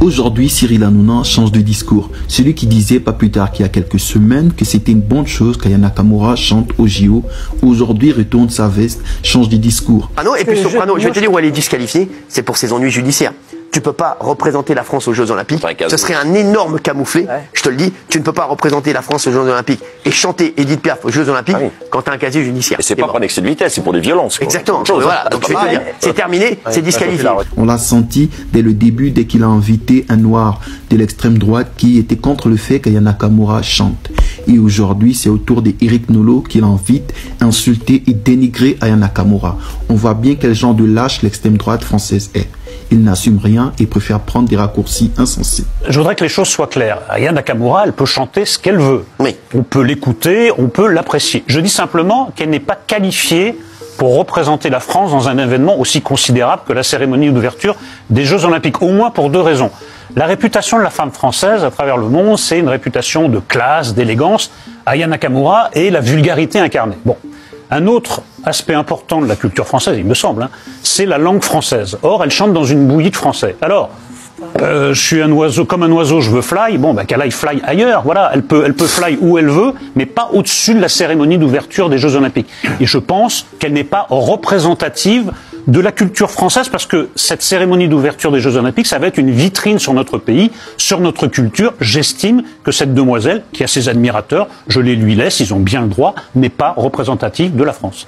Aujourd'hui, Cyril Hanouna change de discours. Celui qui disait pas plus tard qu'il y a quelques semaines que c'était une bonne chose qu'Aya Nakamura chante au JO, aujourd'hui retourne sa veste, change de discours. Ah non, et puis Soprano, je vais te dire où elle est disqualifiée, c'est pour ses ennuis judiciaires. Tu peux pas représenter la France aux Jeux Olympiques. Ce serait un énorme camouflet. Ouais. Je te le dis, tu ne peux pas représenter la France aux Jeux Olympiques et chanter Edith Piaf aux Jeux Olympiques quand tu as un casier judiciaire. Et c'est pas pour un excès de vitesse, c'est pour des violences. Quoi. Exactement. Voilà. Donc je vais te dire, c'est terminé, c'est disqualifié. On l'a senti dès le début, dès qu'il a invité un noir de l'extrême droite qui était contre le fait qu'Aya Nakamura chante. Et aujourd'hui, c'est au tour d'Éric Nolot qu'il invite, insulter et dénigrer Aya Nakamura. On voit bien quel genre de lâche l'extrême droite française est. Il n'assume rien et préfère prendre des raccourcis insensés. Je voudrais que les choses soient claires. Aya Nakamura, elle peut chanter ce qu'elle veut. Oui. On peut l'écouter, on peut l'apprécier. Je dis simplement qu'elle n'est pas qualifiée pour représenter la France dans un événement aussi considérable que la cérémonie d'ouverture des Jeux Olympiques. Au moins pour deux raisons. La réputation de la femme française à travers le monde, c'est une réputation de classe, d'élégance. Aya Nakamura est la vulgarité incarnée. Bon. Un autre aspect important de la culture française, il me semble, c'est la langue française. Or, elle chante dans une bouillie de français. Alors, je suis un oiseau, comme un oiseau, je veux fly. Bon, ben, qu'elle aille fly ailleurs. Voilà, elle peut fly où elle veut, mais pas au-dessus de la cérémonie d'ouverture des Jeux Olympiques. Et je pense qu'elle n'est pas représentative de la culture française, parce que cette cérémonie d'ouverture des Jeux Olympiques, ça va être une vitrine sur notre pays, sur notre culture. J'estime que cette demoiselle, qui a ses admirateurs, je les lui laisse, ils ont bien le droit, n'est pas représentative de la France.